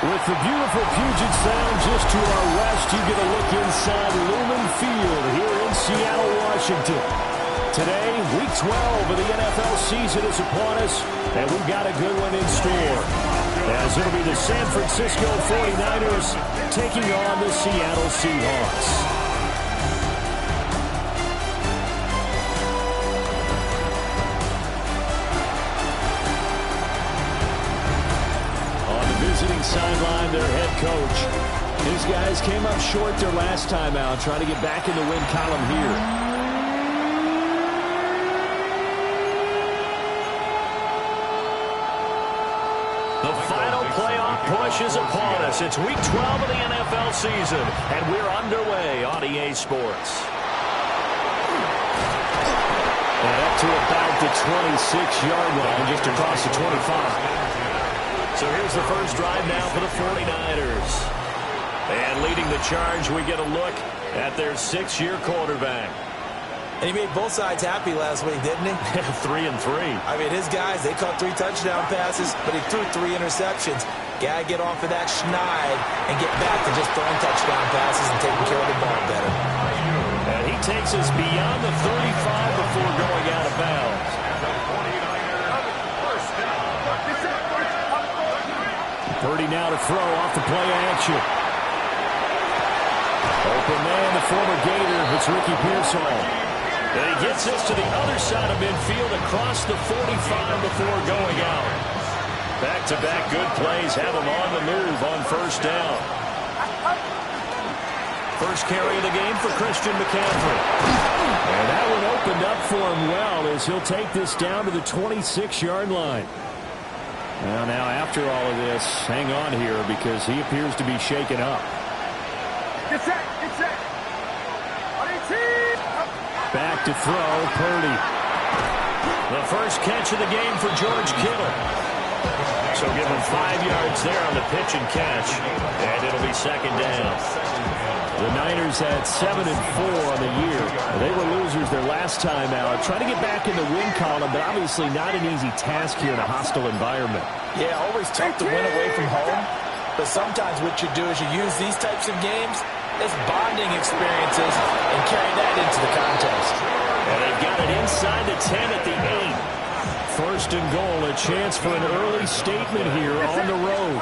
With the beautiful Puget Sound just to our west, you get a look inside Lumen Field here in Seattle, Washington. Today, Week 12 of the NFL season is upon us, and we've got a good one in store. As it'll be the San Francisco 49ers taking on the Seattle Seahawks. Visiting sideline, their head coach. These guys came up short their last time out, trying to get back in the win column here. The final playoff push is upon us. It's Week 12 of the NFL season, and we're underway on EA Sports. And up to about the 26-yard line, just across the 25. So here's the first drive now for the 49ers. And leading the charge, we get a look at their 6-year quarterback. And he made both sides happy last week, didn't he? 3 and 3. I mean, his guys, they caught 3 touchdown passes, but he threw 3 interceptions. Got to get off of that schneid and get back to just throwing touchdown passes and taking care of the ball better. And he takes us beyond the 35 before going out of bounds. 30 now to throw off the play action. Open man, the former Gator. It's Ricky Pearsall. And he gets us to the other side of midfield across the 45 before going out. Back-to-back good plays have him on the move on first down. First carry of the game for Christian McCaffrey. And that one opened up for him well as he'll take this down to the 26-yard line. Well, now, after all of this, hang on here because he appears to be shaken up. Get set, get set. Back to throw, Purdy. The first catch of the game for George Kittle. So give him 5 yards there on the pitch and catch, and it'll be second down. The Niners had 7-4 on the year. They were losers their last time out. Trying to get back in the win column, but obviously not an easy task here in a hostile environment. Yeah, always tough to win away from home. But sometimes what you do is you use these types of games as bonding experiences and carry that into the contest. And they've got it inside the 10 at the 8. First and goal, a chance for an early statement here on the road.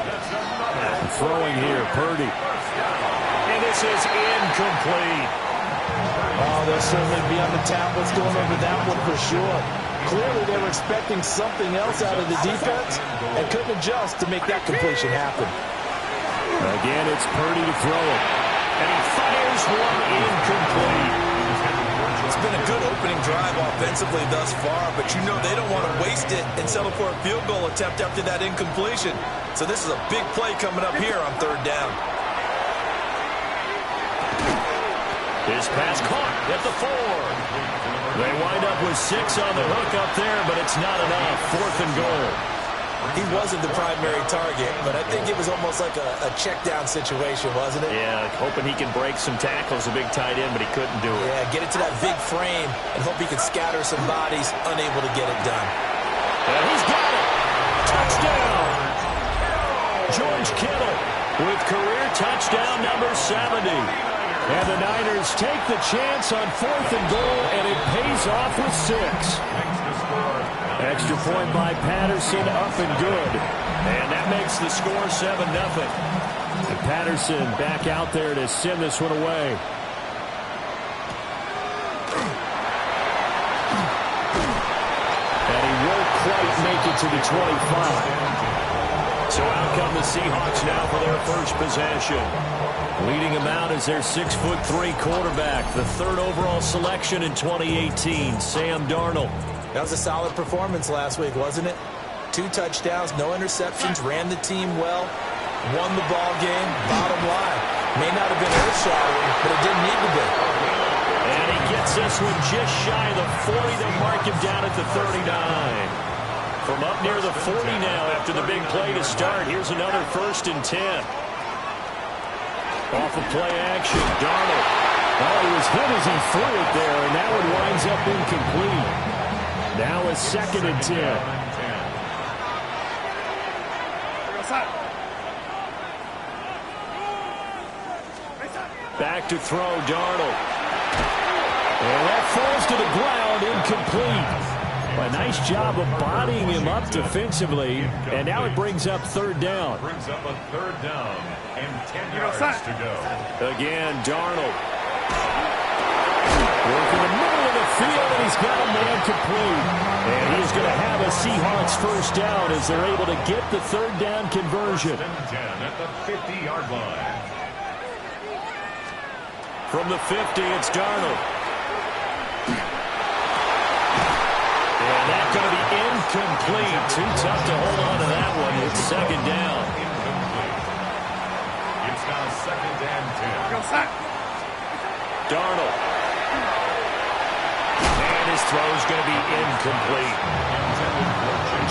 Throwing here, Purdy. And this is incomplete. Oh, they'll certainly be on the tablets going over that one for sure. Clearly they were expecting something else out of the defense and couldn't adjust to make that completion happen. Again, it's Purdy to throw it. And he fires one incomplete. It's been a good opening drive offensively thus far, but you know they don't want to waste it and settle for a field goal attempt after that incompletion. So this is a big play coming up here on third down. His pass caught at the 4. They wind up with 6 on the hook up there, but it's not enough. Fourth and goal. He wasn't the primary target, but I think it was almost like a check down situation, wasn't it? Yeah, hoping he can break some tackles, a big tight end, but he couldn't do it. Yeah, get it to that big frame and hope he can scatter some bodies, unable to get it done. And he's got it. Touchdown. George Kittle with career touchdown number 70. And the Niners take the chance on fourth and goal, and it pays off with 6. Extra point by Patterson, up and good. And that makes the score 7-0. And Patterson back out there to send this one away. And he won't quite make it to the 25. So out come the Seahawks now for their first possession. Leading them out is their 6'3" quarterback, the 3rd overall selection in 2018, Sam Darnold. That was a solid performance last week, wasn't it? 2 touchdowns, no interceptions, ran the team well, won the ball game, bottom line. May not have been earth-shattering, but it didn't need to be. And he gets this one just shy of the 40. They'll mark him down at the 39. From up near the 40 now after the big play to start. Here's another 1st and 10. Off of play action, Darnold. Oh, he was hit as he threw it there, and that one winds up incomplete. Now a 2nd and 10. Back to throw, Darnold. And that falls to the ground, incomplete. A nice job of bodying him up defensively, and now it brings up third down. Brings up a third down and 10 yards to go. Again, Darnold. Working the middle of the field, and he's got a man complete. And he's going to have a Seahawks first down as they're able to get the third down conversion. 10 at the 50-yard line. From the 50, it's Darnold. And that's going to be incomplete. Too tough to hold on to that one. It's second down. Incomplete. It's now second and 10. Go sack. Darnold. And his throw's going to be incomplete.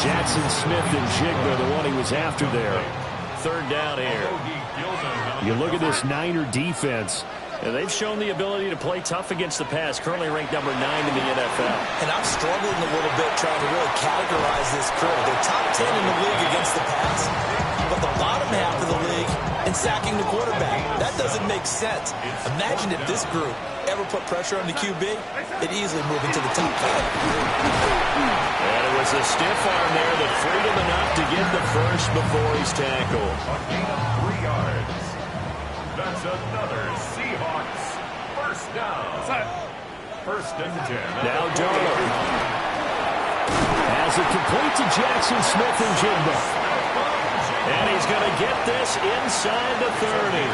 Jackson Smith and Jigba, the one he was after there. Third down here. You look at this Niner defense. They've shown the ability to play tough against the pass, currently ranked number 9 in the NFL. And I'm struggling a little bit trying to really categorize this crew. They're top 10 in the league against the pass, but the bottom half of the league in sacking the quarterback. That doesn't make sense. Imagine if this group ever put pressure on the QB, it'd easily move into the top 10. And it was a stiff arm there that freed him enough to get the first before he's tackled. A gain of 3 yards. That's another Seahawks first down. First and 10. Now Darnold has it complete to Jackson Smith and Jigba. And he's going to get this inside the 30.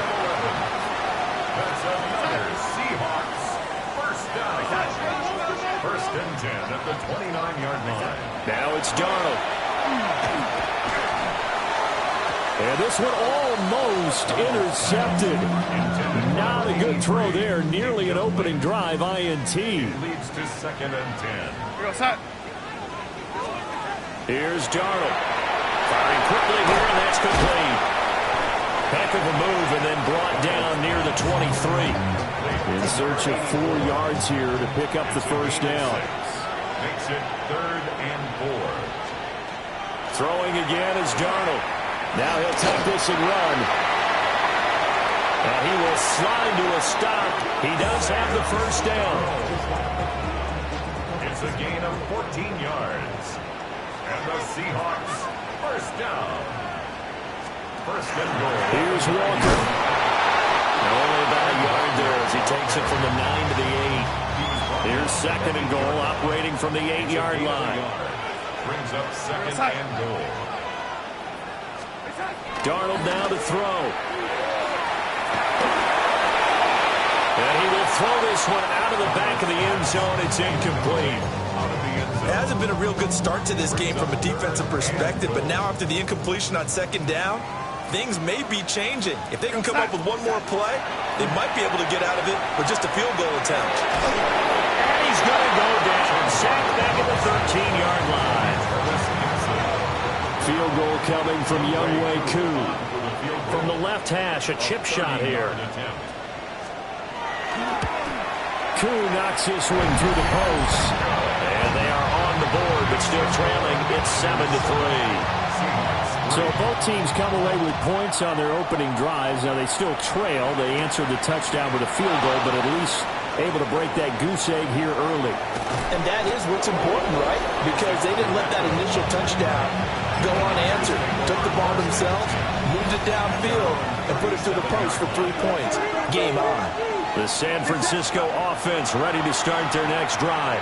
That's another Seahawks first down. First and 10 at the 29-yard line. Now it's Darnold. And this one almost intercepted. Not a good throw there. Nearly an opening drive INT. Leads to second and 10. Go sack. Here's Darnold. Firing quickly here, and that's complete. Heck of a move, and then brought down near the 23. In search of 4 yards here to pick up the first down. Makes it third and 4. Throwing again is Darnold. Now he'll take this and run. And he will slide to a stop. He does have the first down. It's a gain of 14 yards. And the Seahawks first down. First and goal. Here's Walker. Only about a yard there as he takes it from the 9 to the 8. Here's second and goal, operating from the 8-yard line. Brings up second and goal. Darnold now to throw. And he will throw this one out of the back of the end zone. It's incomplete. It hasn't been a real good start to this game from a defensive perspective, but now after the incompletion on second down, things may be changing. If they can come up with one more play, they might be able to get out of it with just a field goal attempt. And he's going to go down. Sacked back at the 13-yard line. Field goal coming from Younghoe Koo. From the left hash, a chip shot here. Koo knocks this one through the post. And they are on the board, but still trailing. It's 7-3. So both teams come away with points on their opening drives. Now they still trail. They answered the touchdown with a field goal, but at least able to break that goose egg here early. And that is what's important, right? Because they didn't let that initial touchdown go unanswered. Took the ball themselves, moved it downfield, and put it through the post for 3 points. Game on. The San Francisco offense ready to start their next drive.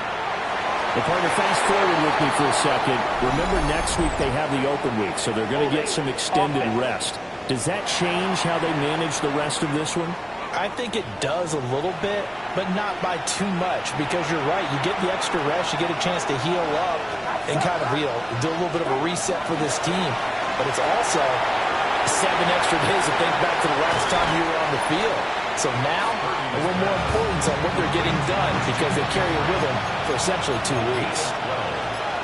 Well, partner, fast forward with me for a second. Remember, next week they have the open week, so they're going to get some extended rest. Does that change how they manage the rest of this one? I think it does a little bit, but not by too much, because you're right. You get the extra rest, you get a chance to heal up and kind of do a little bit of a reset for this team. But it's also 7 extra days to think back to the last time you were on the field. So now, a little more importance on what they're getting done because they carry it with them for essentially 2 weeks.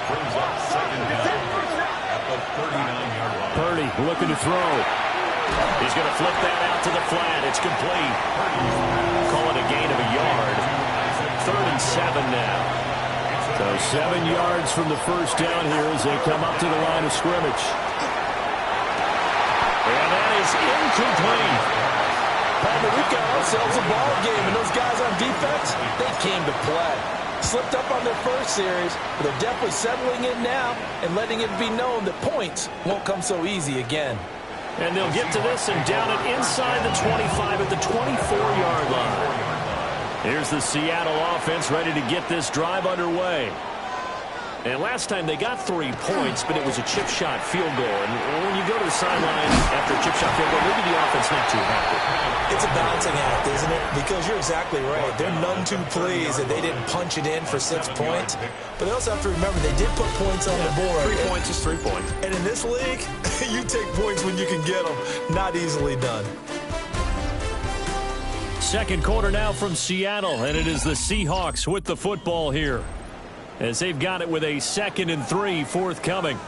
Brings up second down at the 39-yard line. Purdy looking to throw. He's going to flip that out to the flat. It's complete. Call it a gain of a yard. 3rd and 7 now. So 7 yards from the first down here as they come up to the line of scrimmage. And that is incomplete. Palmer, we've got ourselves a ball game, and those guys on defense, they came to play. Slipped up on their first series, but they're definitely settling in now and letting it be known that points won't come so easy again. And they'll get to this and down it inside the 25 at the 24-yard line. Here's the Seattle offense ready to get this drive underway. And last time they got 3 points, but it was a chip shot field goal. And when you go to the sideline after a chip shot field goal, maybe the offense not too happy. It's a balancing act, isn't it? Because you're exactly right. They're none too pleased that they didn't punch it in for 6 points. But they also have to remember they did put points on the board. 3 points is 3 points. And in this league, you take points when you can get them. Not easily done. Second quarter now from Seattle, and it is the Seahawks with the football here, as they've got it with a 2nd and 3 forthcoming.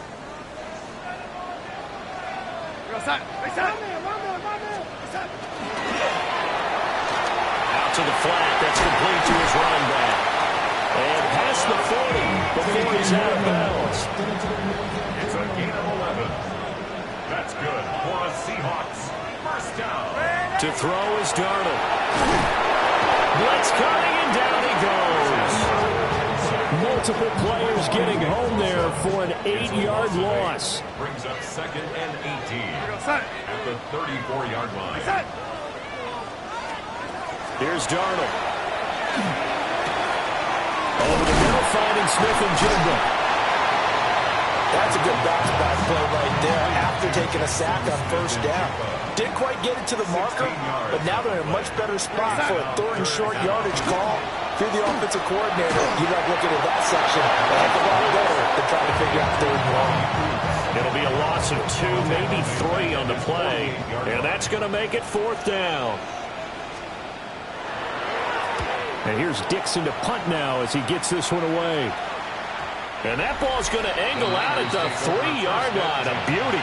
Out to the flat. That's complete to his running back. And past the 40 before he's out of bounds. It's a gain of 11. That's good for the Seahawks. First down. To throw is Darnold. Blitz coming, and down he goes. Multiple players getting home there for an 8-yard loss. Brings up 2nd and 18 at the 34-yard line. Here's Darnold. Over the middle, finding Smith and Jigba. That's a good bounce-back play right there after taking a sack on first down. Didn't quite get it to the marker, but now they're in a much better spot for a 3rd and short yardage call. If you're the offensive coordinator, you like looking at that section a heck of a lot better than trying to figure out 3rd and long. It'll be a loss of 2, maybe 3 on the play, and that's going to make it 4th down. And here's Dixon to punt now as he gets this one away. And that ball's going to angle out at the 3-yard line. A beauty.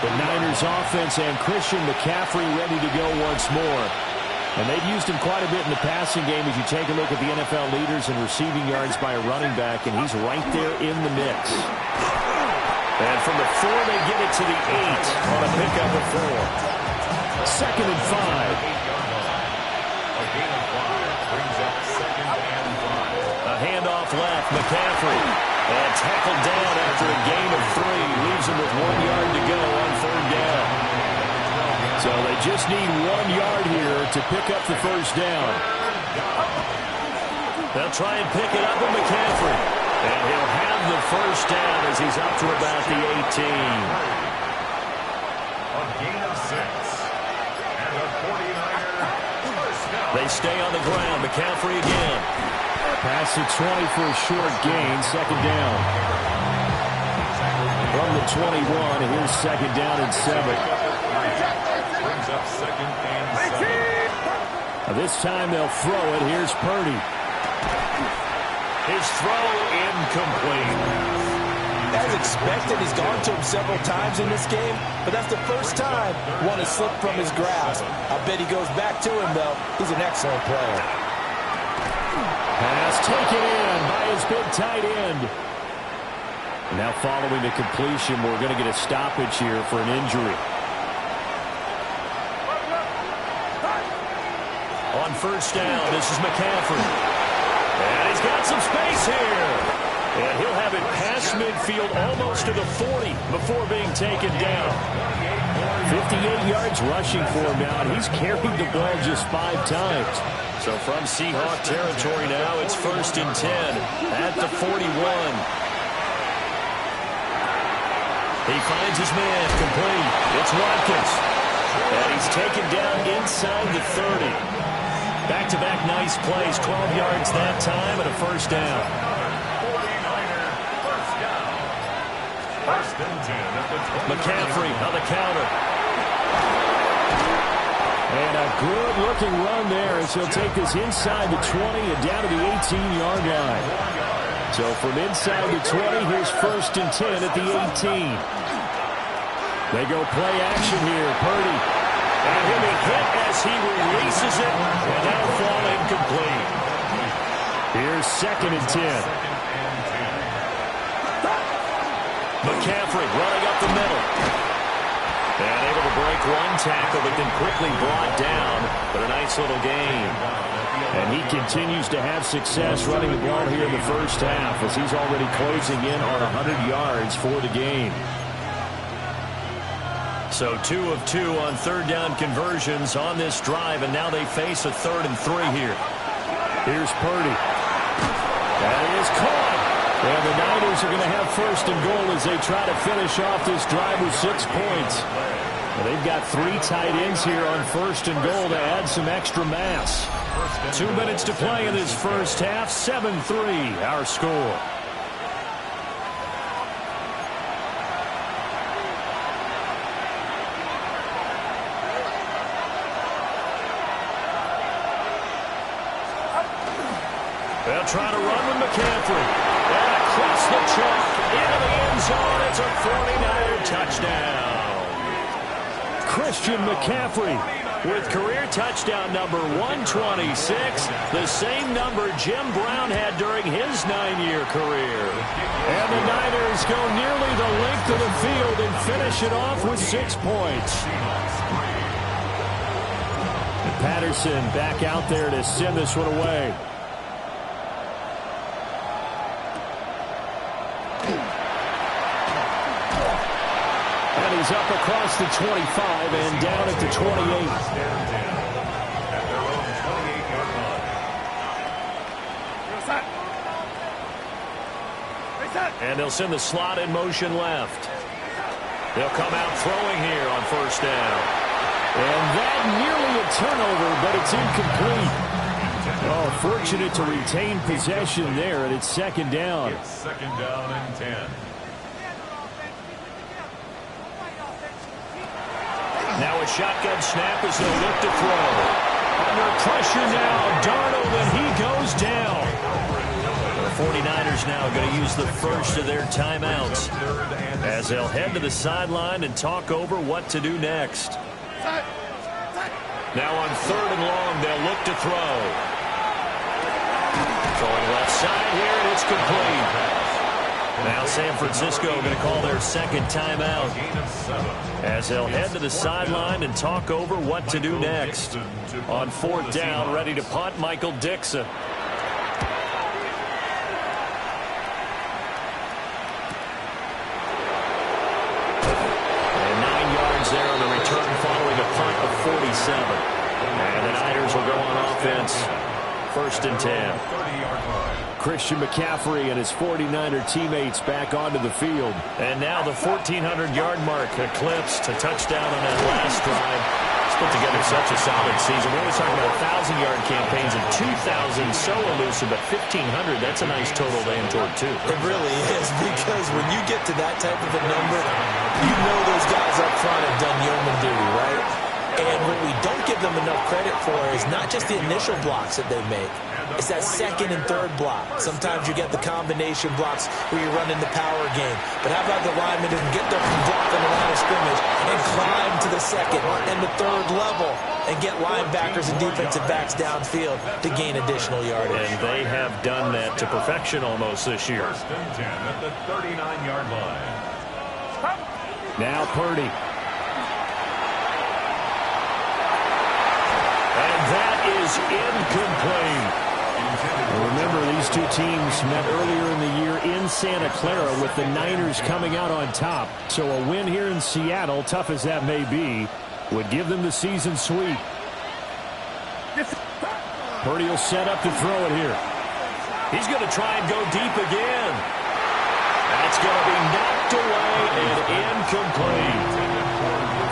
The Niners offense and Christian McCaffrey ready to go once more. And they've used him quite a bit in the passing game as you take a look at the NFL leaders in receiving yards by a running back, and he's right there in the mix. And from the 4, they get it to the 8 on a pickup of 4. 2nd and 5. A gain of 5 brings up 2nd and 5. A handoff left, McCaffrey. And tackled down after a gain of 3. Leaves him with 1 yard to go on 3rd down. So they just need 1 yard here to pick up the first down. They'll try and pick it up with McCaffrey. And he'll have the first down as he's up to about the 18. A gain of 6. And a 49er first down. They stay on the ground. McCaffrey again. Pass to 20 for a short gain. 2nd down. From the 21, here's 2nd down and 7. Brings up 2nd and 7. This time they'll throw it. Here's Purdy. His throw incomplete. As expected, he's gone to him several times in this game, but that's the first time one has slipped from his grasp. I bet he goes back to him, though. He's an excellent player. Pass taken in by his big tight end. Now following the completion, we're going to get a stoppage here for an injury. On first down, this is McCaffrey. And he's got some space here. And he'll have it past midfield almost to the 40 before being taken down. 58 yards rushing for him now, and he's carried the ball just 5 times. So from Seahawk territory now, it's 1st and 10 at the 41. He finds his man complete. It's Watkins. And he's taken down inside the 30. Back-to-back nice plays, 12 yards that time and a first down. 49er first down. 1st and 10 at the 20. McCaffrey on the counter. And a good-looking run there as he'll take this inside the 20 and down to the 18-yard line. So from inside the 20, here's 1st and 10 at the 18. They go play action here. Purdy. And he'll be hit as he releases it, and that'll fall incomplete. Here's 2nd and 10. McCaffrey running up the middle. And able to break one tackle, but then quickly brought down. But a nice little gain. And he continues to have success running the ball here in the first half as he's already closing in on 100 yards for the game. So 2 of 2 on third down conversions on this drive, and now they face a 3rd and 3 here. Here's Purdy. That is caught. And the Niners are going to have 1st and goal as they try to finish off this drive with 6 points. Well, they've got 3 tight ends here on 1st and goal to add some extra mass. 2 minutes to play in this first half. 7-3 our score. They'll try to run with McCaffrey. And across the chalk into the end zone. It's a 49er touchdown. Christian McCaffrey with career touchdown number 126, the same number Jim Brown had during his 9-year career. And the Niners go nearly the length of the field and finish it off with 6 points. And Patterson back out there to send this one away. And he's up across the 25 and down at the 28. And they'll send the slot in motion left. They'll come out throwing here on 1st down. And that nearly a turnover, but it's incomplete. Oh, fortunate to retain possession there, and it's 2nd down. It's 2nd down and 10. Now a shotgun snap as they'll look to throw. Under pressure now, Darnold, and he goes down. The 49ers now going to use the first of their timeouts as they'll head to the sideline and talk over what to do next. Now on 3rd and long, they'll look to throw. Throwing left side here, and it's complete. Now San Francisco going to call their 2nd timeout as they'll head to the sideline and talk over what to do next. On 4th down, ready to punt, Michael Dixon. And 9 yards there on the return following a punt of 47. And the Niners will go on offense. 1st and 10. Christian McCaffrey and his 49er teammates back onto the field. And now the 1,400-yard mark eclipsed. A touchdown on that last drive. He's put together such a solid season. We're always talking about 1,000-yard campaigns, and 2,000 so elusive, but 1,500, that's a nice total to aim toward, too. It really is, because when you get to that type of a number, you know those guys up front have done yeoman duty, right? And what we don't give them enough credit for is not just the initial blocks that they make. It's that 2nd and 3rd block. Sometimes you get the combination blocks where you run in the power game. But how about the linemen who can get their block on the line of scrimmage and climb to the 2nd and the 3rd level and get linebackers and defensive backs downfield to gain additional yardage. And they have done that to perfection almost this year. 1st and 10 at the 39-yard line. Now Purdy. And that is incomplete. Remember, these 2 teams met earlier in the year in Santa Clara with the Niners coming out on top. So a win here in Seattle, tough as that may be, would give them the season sweep. Purdy will set up to throw it here. He's going to try and go deep again. That's going to be knocked away and incomplete.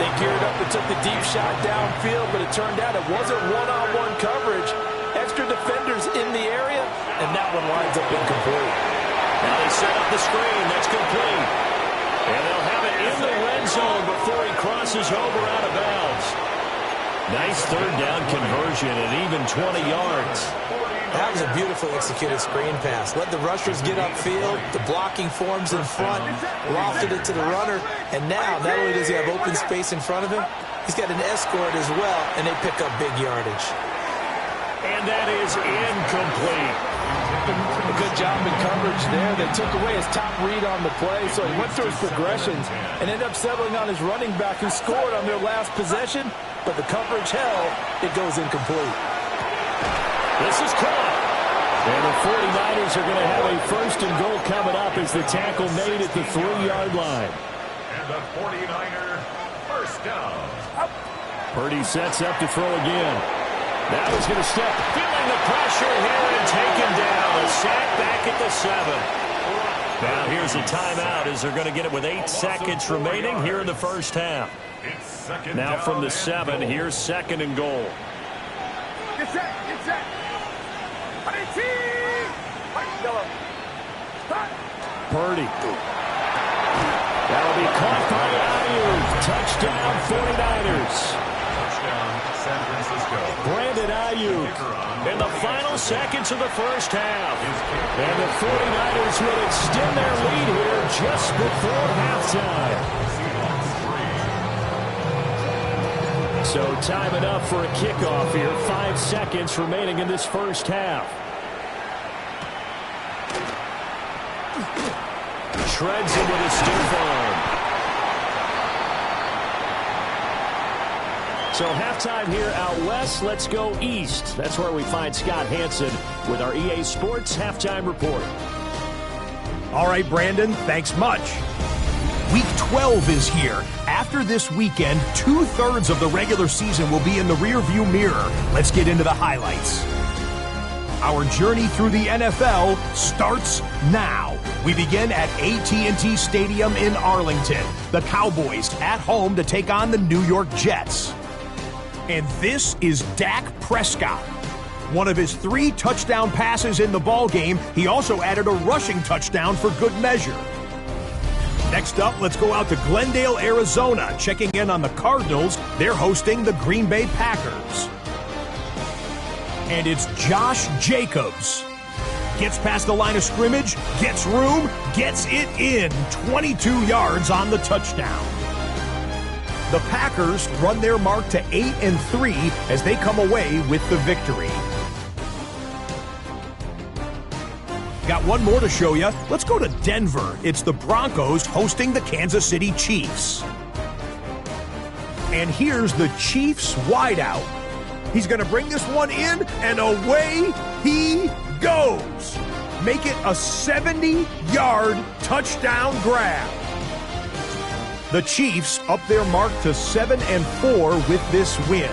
They geared up and took the deep shot downfield, but it turned out it wasn't one-on-one coverage. Extra defenders in the area, and that one winds up incomplete. Now they set up the screen. That's complete. And they'll have it in the red zone before he crosses over out of bounds. Nice 3rd down conversion and even 20 yards. That was a beautifully executed screen pass. Let the rushers get upfield. The blocking forms in front. Lofted it to the runner. And now, not only does he have open space in front of him, he's got an escort as well, and they pick up big yardage. And that is incomplete. A good job in coverage there. They took away his top read on the play, so he went through his progressions and ended up settling on his running back who scored on their last possession, but the coverage held. It goes incomplete. This is caught. And the 49ers are going to have a first and goal coming up as the tackle made at the 3-yard line. And the 49er first down. Purdy sets up to throw again. Now he's going to step, feeling the pressure here and taken down. A sack back at the 7. Now here's a timeout as they're going to get it with 8 seconds remaining here in the first half. Now from the 7, here's second and goal. Get set, get set. Purdy. That'll be caught by Ayuk. Touchdown 49ers. Touchdown San Francisco. Brandon Ayuk in the final seconds of the first half. And the 49ers will extend their lead here just before halftime. So time enough for a kickoff here. 5 seconds remaining in this first half. Shreds him with a stiff arm. So halftime here out west. Let's go east. That's where we find Scott Hansen with our EA Sports Halftime Report. All right, Brandon, thanks much. Week 12 is here. After this weekend, 2/3 of the regular season will be in the rearview mirror. Let's get into the highlights. Our journey through the NFL starts now. We begin at AT&T Stadium in Arlington. The Cowboys at home to take on the New York Jets. And this is Dak Prescott. One of his 3 touchdown passes in the ballgame, he also added a rushing touchdown for good measure. Next up, let's go out to Glendale, Arizona, checking in on the Cardinals. They're hosting the Green Bay Packers. And it's Josh Jacobs. Gets past the line of scrimmage, gets room, gets it in. 22 yards on the touchdown. The Packers run their mark to 8-3 as they come away with the victory. Got one more to show you. Let's go to Denver. It's the Broncos hosting the Kansas City Chiefs. And here's the Chiefs wideout. He's going to bring this one in, and away he goes. Make it a 70-yard touchdown grab. The Chiefs up their mark to 7-4 with this win.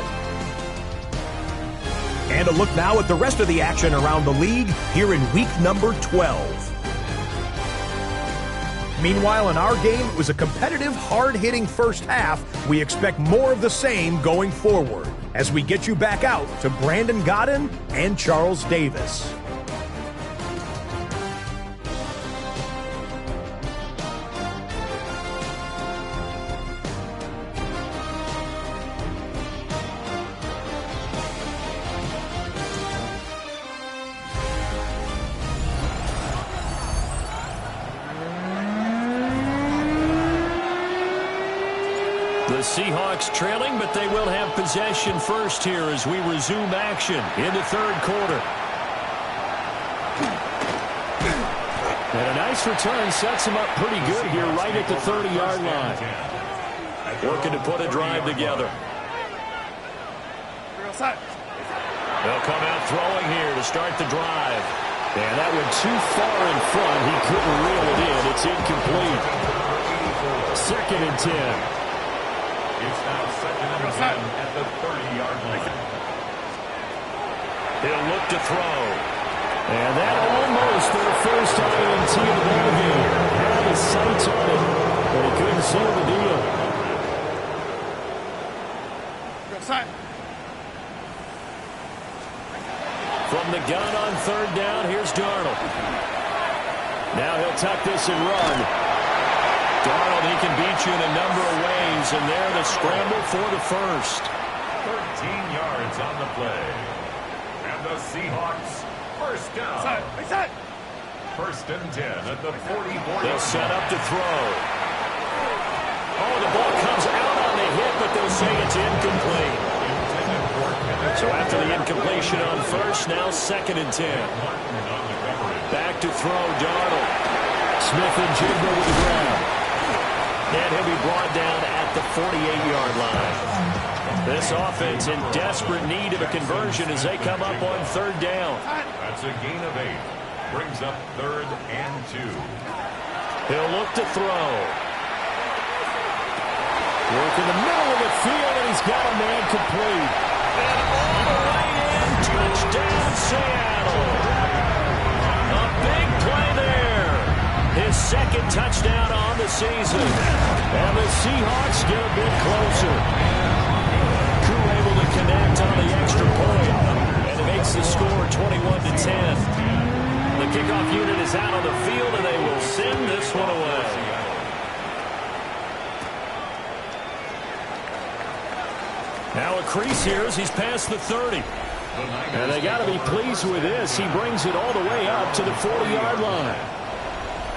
And a look now at the rest of the action around the league here in week number 12. Meanwhile, in our game, it was a competitive, hard-hitting first half. We expect more of the same going forward as we get you back out to Brandon Godden and Charles Davis. The Seahawks trailing, but they will have possession first here as we resume action in the third quarter. And a nice return sets them up pretty good here right at the 30-yard line. Working to put a drive together. They'll come out throwing here to start the drive. And that went too far in front. He couldn't reel it in. It's incomplete. 2nd and 10. It's now 2nd and 10 at the 30-yard line. He'll look to throw. And that almost their first INT of the ballgame. Had his sights on it, but he couldn't seal the deal. From the gun on 3rd down, here's Darnold. Now he'll tuck this and run. Darnold, he can beat you in a number of ways, and there to scramble for the first. 13 yards on the play. And the Seahawks first down. 1st and 10 at the 44. They'll set up to throw. Oh, the ball comes out on the hit, but they'll say it's incomplete. So after the incompletion on first, now 2nd and 10. Back to throw, Darnold. Smith-Njigba with the ground. And he'll be brought down at the 48-yard line. This offense in desperate need of a conversion as they come up on third down. That's a gain of 8. Brings up 3rd and 2. He'll look to throw. Work in the middle of the field, and he's got a man complete. And all the way in, touchdown Seattle. A big play there. His second touchdown on the season. And the Seahawks get a bit closer. Crew able to connect on the extra point. And it makes the score 21-10. The kickoff unit is out on the field, and they will send this one away. Now a crease here as he's past the 30. And they got to be pleased with this. He brings it all the way up to the 40-yard line.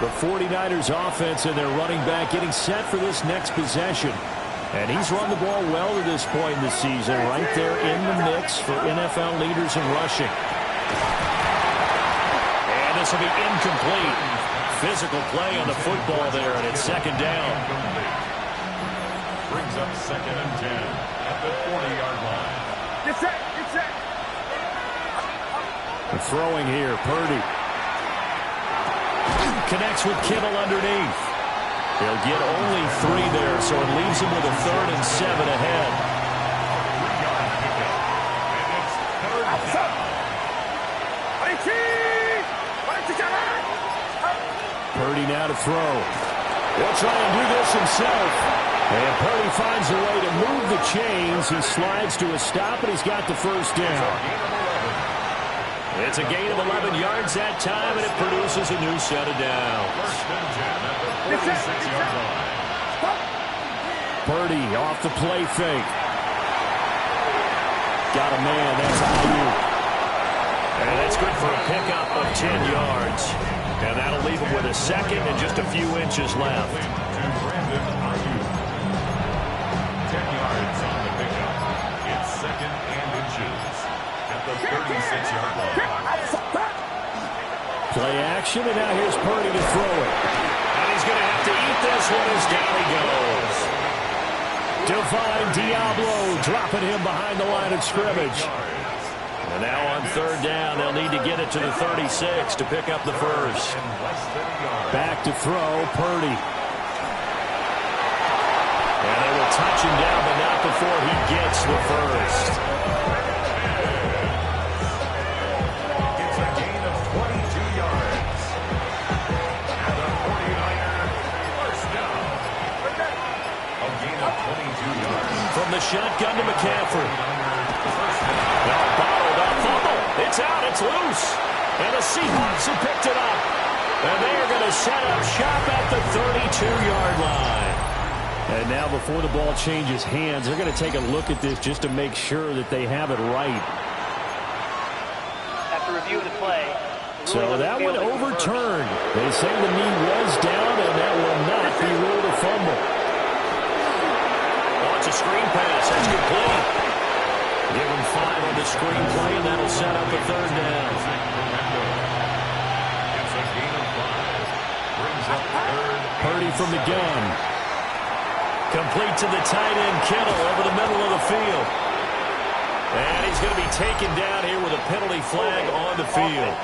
The 49ers offense and their running back getting set for this next possession. And he's run the ball well to this point in the season, right there in the mix for NFL leaders in rushing. And this will be incomplete. Physical play on the football there, and it's second down. Brings up 2nd and 10 at the 40-yard line. Get set, get set. The throwing here, Purdy. Connects with Kittle underneath. He'll get only 3 there, so it leaves him with a 3rd and 7 ahead. 3-yard pickup. And it's 3rd down. Purdy now to throw. He'll try and do this himself. And Purdy finds a way to move the chains. He slides to a stop, and he's got the first down. It's a gain of 11 yards that time, and it produces a new set of downs. 1st and 10 at the 46-yard line. Purdy off the play fake. Got a man, that's Ayuk. And that's good for a pickup of 10 yards. And that'll leave him with a second and just a few inches left. To Brandon Ayuk. 10 yards on the pickup. It's 2nd and inches at the 36-yard line. Play action, and now here's Purdy to throw it. And he's going to have to eat this one as down he goes. Divine Diablo dropping him behind the line of scrimmage. And now on third down, they'll need to get it to the 36 to pick up the first. Back to throw, Purdy. And they will touch him down, but not before he gets the first. It's a gain of 22 yards. And the 49er first down. A gain of 22 yards. From the shotgun to McCaffrey. First down. Now bottled up, fumble. It's out, it's loose. And the Seahawks have picked it up. And they are going to set up shop at the 32-yard line. And now before the ball changes hands, they're going to take a look at this just to make sure that they have it right. After review of the play. So that one overturned. They say the knee was down, and that will not be ruled a fumble. Oh, it's a screen pass. That's complete. Give him 5 on the screen play, and that'll set up a third down. It's a gain of 5. Brings up 3rd. Purdy from the gun. Complete to the tight end, Kittle, over the middle of the field. And he's going to be taken down here with a penalty flag on the field.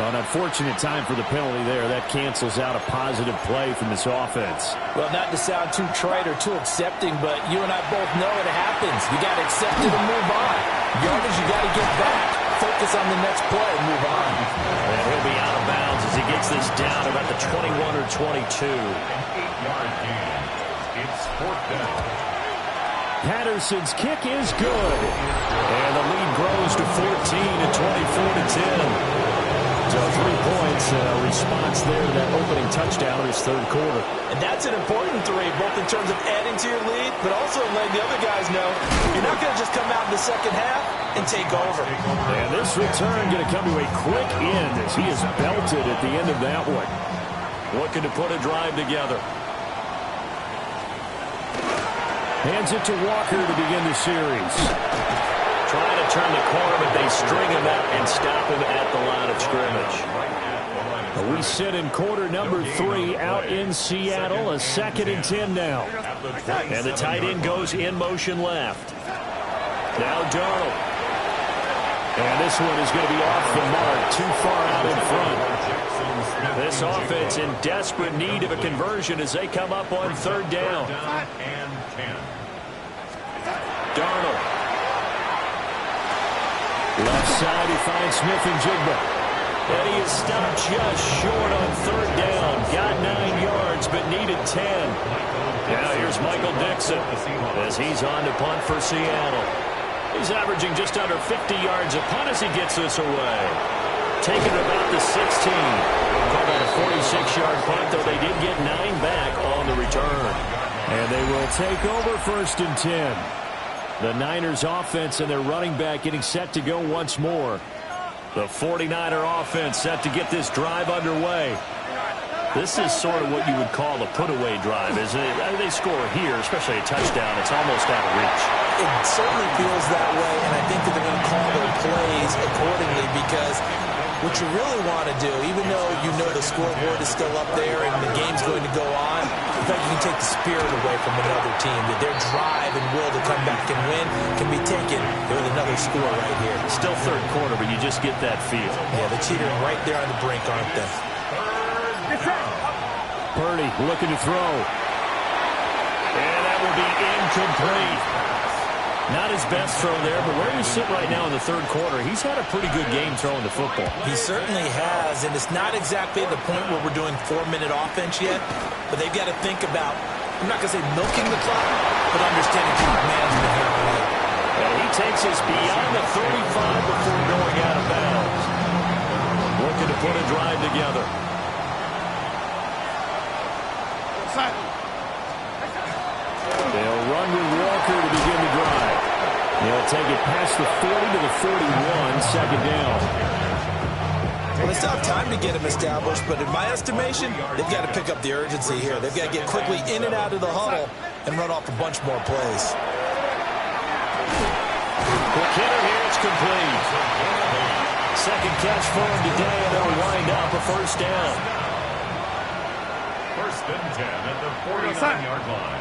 Well, an unfortunate time for the penalty there. That cancels out a positive play from this offense. Well, not to sound too trite or too accepting, but you and I both know it happens. You got to accept it and move on. Yardage, you got to get back. Focus on the next play and move on. And he'll be out of bounds as he gets this down about the 21 or 22. An 8-yard gain. It's 4th down. Patterson's kick is good. And the lead grows to 14 and 24-10. So 3 points, response there to that opening touchdown in his third quarter. And that's an important 3, both in terms of adding to your lead, but also letting the other guys know you're not going to just come out in the second half and take over. And this return going to come to a quick end as he is belted at the end of that one. Looking to put a drive together. Hands it to Walker to begin the series. trying to turn the corner, but they string him out and stop him at the line of scrimmage. We sit in quarter number 3 out in Seattle. A 2nd and 10 now. And the tight end goes in motion left. Now Darnold. And this one is going to be off the mark, too far out in front. This offense in desperate need of a conversion as they come up on 3rd down. Darnold. Left side, he finds Smith and Jigba. And he is stopped just short on 3rd down. Got 9 yards, but needed 10. Now here's Michael Dixon as he's on to punt for Seattle. He's averaging just under 50 yards a punt as he gets this away. Taking about the 16. Called out a 46-yard punt, though they did get 9 back on the return. And they will take over 1st and 10. The Niners offense and their running back getting set to go once more. The 49er offense set to get this drive underway. This is sort of what you would call a put-away drive, isn't it? I mean, they score here, especially a touchdown. It's almost out of reach. It certainly feels that way, and I think that they're going to call their plays accordingly because what you really want to do, even though you know the scoreboard is still up there and the game's going to go on, in fact, you can take the spirit away from another team, that their drive and will to come back and win can be taken with another score right here. Still 3rd quarter, but you just get that feel. Yeah, they're teetering right there on the brink, aren't they? Purdy looking to throw. And that will be incomplete. Not his best throw there, but where we sit right now in the 3rd quarter, he's had a pretty good game throwing the football. He certainly has, and it's not exactly at the point where we're doing 4-minute offense yet, but they've got to think about, I'm not going to say milking the clock, but understanding clock management here. And he takes us beyond the 35 before going out of bounds. Looking to put a drive together. They'll run with Walker to begin the drive. They'll take it past the 40 to the 41, 2nd down. Well, they still have time to get him established, but in my estimation, they've got to pick up the urgency here. They've got to get quickly in and out of the huddle and run off a bunch more plays. Quick hitter here, it's complete. 2nd catch for him today, and they'll wind up a 1st down. 1st and 10 at the 49-yard line.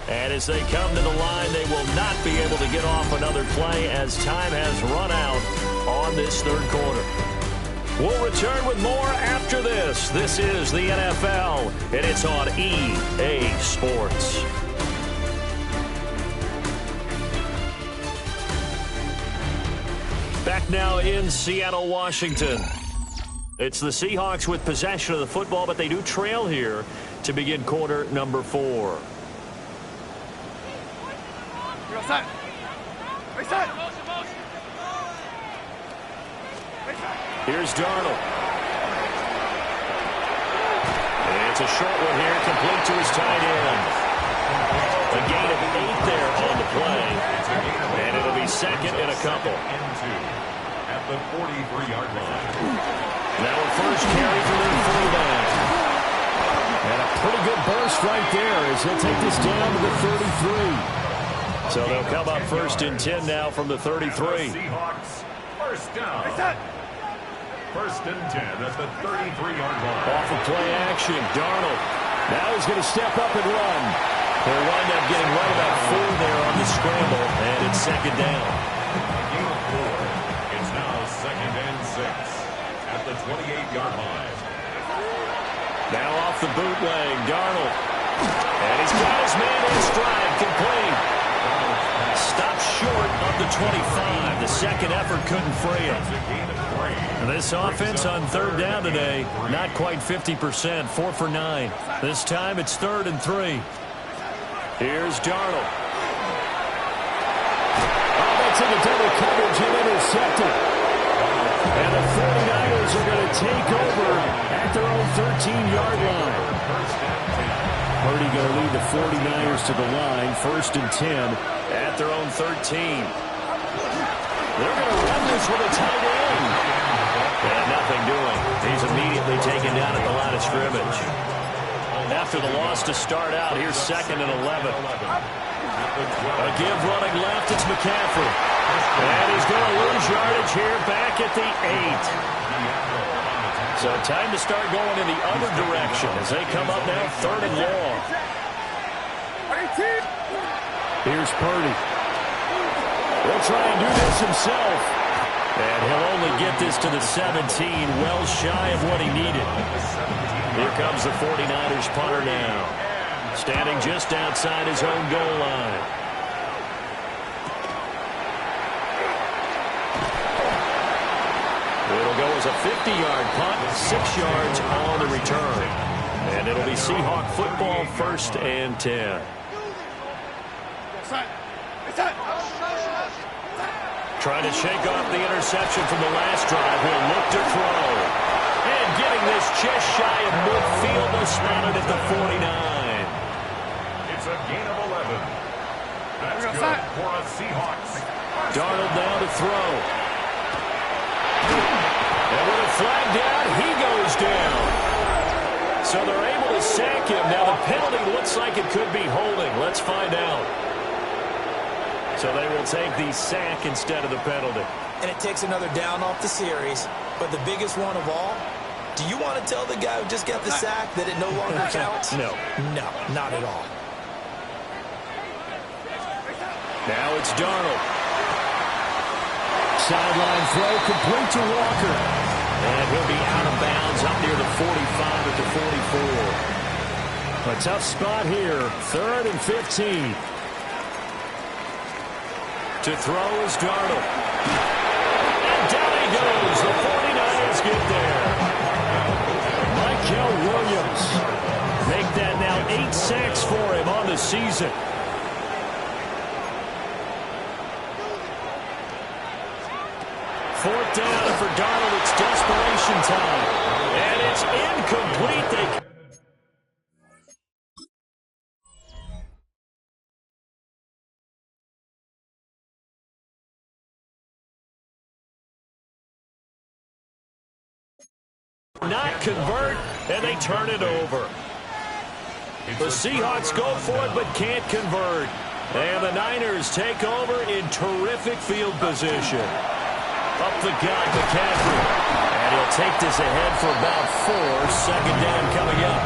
And as they come to the line, they will not be able to get off another play as time has run out on this 3rd quarter. We'll return with more after this. This is the NFL, and it's on EA Sports. Back now in Seattle, Washington. It's the Seahawks with possession of the football, but they do trail here to begin quarter number 4. Here's Darnold. And it's a short one here, complete to his tight end. A gain of 8 there on the play. And it'll be 2nd and a couple. At the 43-yard line. Now a first carry for their fullback. And a pretty good burst right there as he'll take this down to the 33. So they'll come up 1st and 10 now from the 33. Seahawks, 1st down. 1st and 10 at the 33-yard line. Off of play action, Darnold. Now he's going to step up and run. They'll wind up getting right about 4 there on the scramble, and it's 2nd down. Gain of 4. It's now 2nd and 6 at the 28-yard line. Now off the bootleg, Darnold. And he's got his man in stride, complete. Stopped short of the 25. The 2nd effort couldn't free him. And this offense on 3rd down today, not quite 50%, 4 for 9. This time it's 3rd and 3. Here's Darnold. Oh, that's in the double coverage and intercepted. And the 49ers are going to take over at their own 13-yard line. Purdy going to lead the 49ers to the line, 1st and 10 at their own 13. They're going to run this with a tight end. And nothing doing. He's immediately taken down at the line of scrimmage. After the loss to start out, here's 2nd and 11. A give running left, it's McCaffrey. And he's going to lose yardage here back at the 8. So time to start going in the other direction as they come up now 3rd and long. Here's Purdy. He'll try and do this himself. And he'll only get this to the 17, well shy of what he needed. Here comes the 49ers punter now. Standing just outside his own goal line. It'll go as a 50-yard punt, 6 yards on the return. And it'll be Seahawk football, 1st and 10. Trying to shake off the interception from the last drive. He'll look to throw. And getting this just shy of midfield. They'll spot it at the 49. It's a gain of 11. That's good for a Seahawks. Darnold now to throw. And with a flag down, he goes down. So they're able to sack him. Now the penalty looks like it could be holding. Let's find out. So they will take the sack instead of the penalty. And it takes another down off the series. But the biggest one of all, do you want to tell the guy who just got the sack that it no longer counts? No. No, not at all. Now it's Darnold. Sideline throw complete to Walker. And he'll be out of bounds up near the 45 at the 44. A tough spot here. 3rd and 15. To throw is Darnold. And down he goes. The 49ers get there. Michael Williams. Make that now 8 sacks for him on the season. Fourth down for Darnold. It's desperation time. And it's incomplete. They not convert, and they turn it over. The Seahawks go for it, but can't convert. And the Niners take over in terrific field position. Up the gut, McCaffrey. And he'll take this ahead for about 4. 2nd down coming up.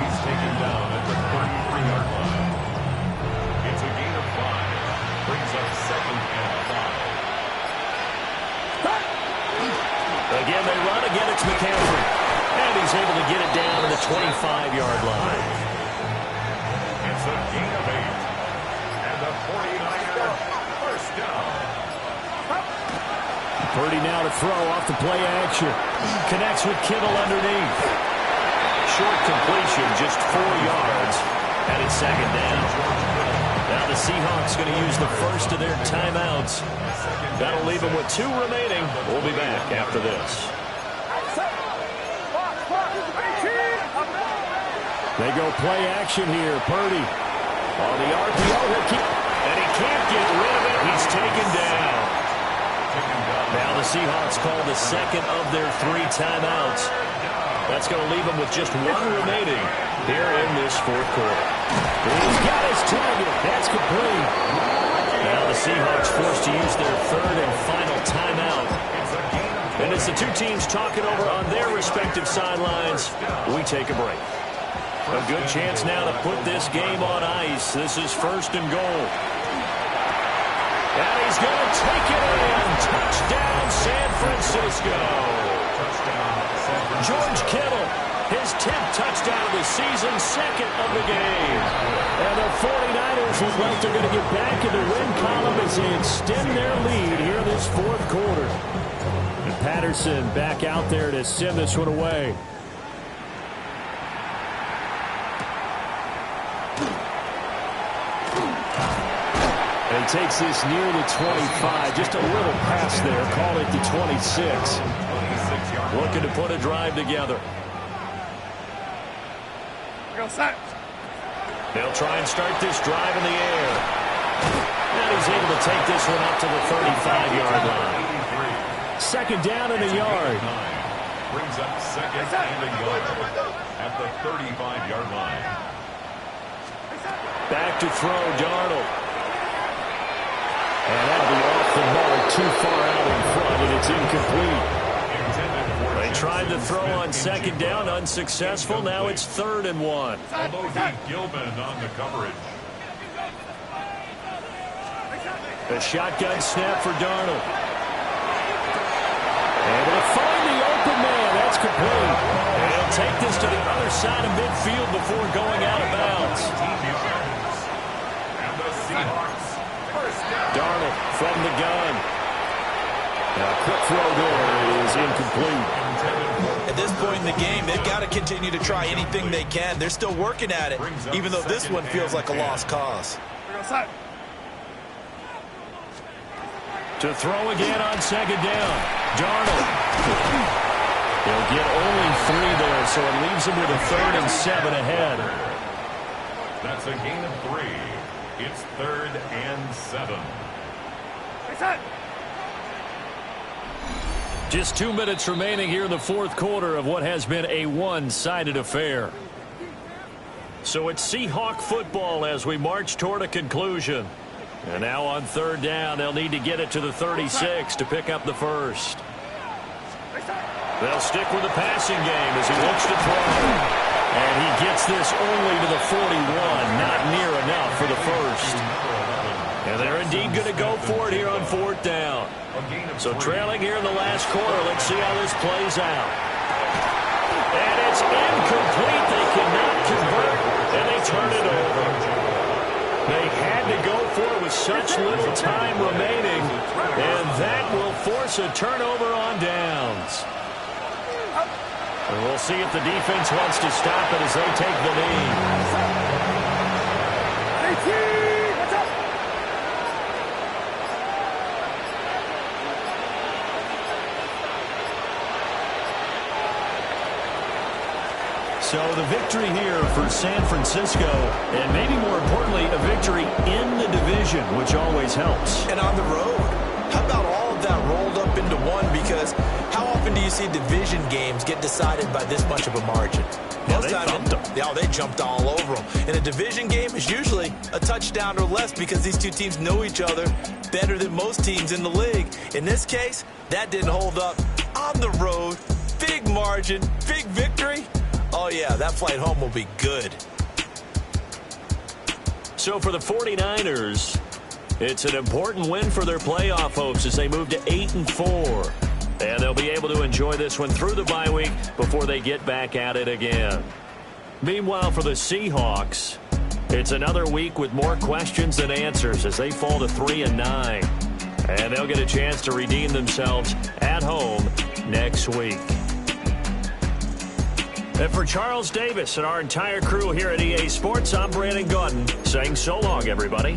He's taken down at the 33-yard line. It's a gain of 5. Brings up 2nd and 5. Again, they run. Again, it's McCaffrey. And he's able to get it down to the 25-yard line. It's a gain of 8. And the 49er first down. Purdy now to throw off the play action. Connects with Kittle underneath. Short completion, just 4 yards. And it's 2nd down. Now the Seahawks going to use the first of their timeouts. That'll leave them with 2 remaining. We'll be back after this. They go play action here. Purdy on the RPO. And he can't get rid of it. He's taken down. Now the Seahawks call the 2nd of their 3 timeouts. That's going to leave them with just 1 remaining here in this 4th quarter. He's got his target. That's complete. Now the Seahawks forced to use their 3rd and final timeout. And it's the 2 teams talking over on their respective sidelines. We take a break. A good chance now to put this game on ice. This is 1st and goal. And he's going to take it in. Touchdown, San Francisco. George Kittle, his 10th touchdown of the season, 2nd of the game. And the 49ers look like they're going to get back in the win column as they extend their lead here in this 4th quarter. And Patterson back out there to send this one away. And he takes this near the 25. Just a little pass there. Call it the 26. Looking to put a drive together. They'll try and start this drive in the air. And he's able to take this one up to the 35-yard line. 2nd down and a yard. Brings up 2nd and a yard at the 35-yard line. Back to throw, Darnold. And that'll be off the mark, too far out in front, and it's incomplete. They tried to throw on second down, unsuccessful. Now it's 3rd and 1. Gilman on the coverage. A shotgun snap for Darnold. Able to find the open man. That's complete. And he'll take this to the other side of midfield before going out of bounds. And the Seahawks first down. Darnold from the gun. Now, quick throw there is incomplete. At this point in the game, they've got to continue to try anything they can. They're still working at it, even though this one feels like a lost cause. To throw again on second down. Darnold. He'll get only 3 there, so it leaves him with a 3rd and 7 ahead. That's a gain of 3. It's 3rd and 7. Just 2 minutes remaining here in the 4th quarter of what has been a one-sided affair. So it's Seahawk football as we march toward a conclusion. And now on 3rd down, they'll need to get it to the 36 to pick up the first. They'll stick with the passing game as he looks to throw. And he gets this only to the 41, not near enough for the first. And they're indeed going to go for it here on 4th down. So trailing here in the last quarter, let's see how this plays out. And it's incomplete. They cannot convert, and they turn it over. They had to go for it with such little time remaining, and that will force a turnover on downs. And we'll see if the defense wants to stop it as they take the knee. So the victory here for San Francisco, and maybe more importantly, a victory in the division, which always helps. And on the road, how about all of that rolled up into one? Because how often do you see division games get decided by this much of a margin? Most times, they jumped all over them. And a division game is usually a touchdown or less because these two teams know each other better than most teams in the league. In this case, that didn't hold up. On the road, big margin, big victory. Oh, yeah, that flight home will be good. So for the 49ers, it's an important win for their playoff hopes as they move to 8-4. And they'll be able to enjoy this one through the bye week before they get back at it again. Meanwhile, for the Seahawks, it's another week with more questions than answers as they fall to 3-9. And they'll get a chance to redeem themselves at home next week. And for Charles Davis and our entire crew here at EA Sports, I'm Brandon Gaudin saying so long, everybody.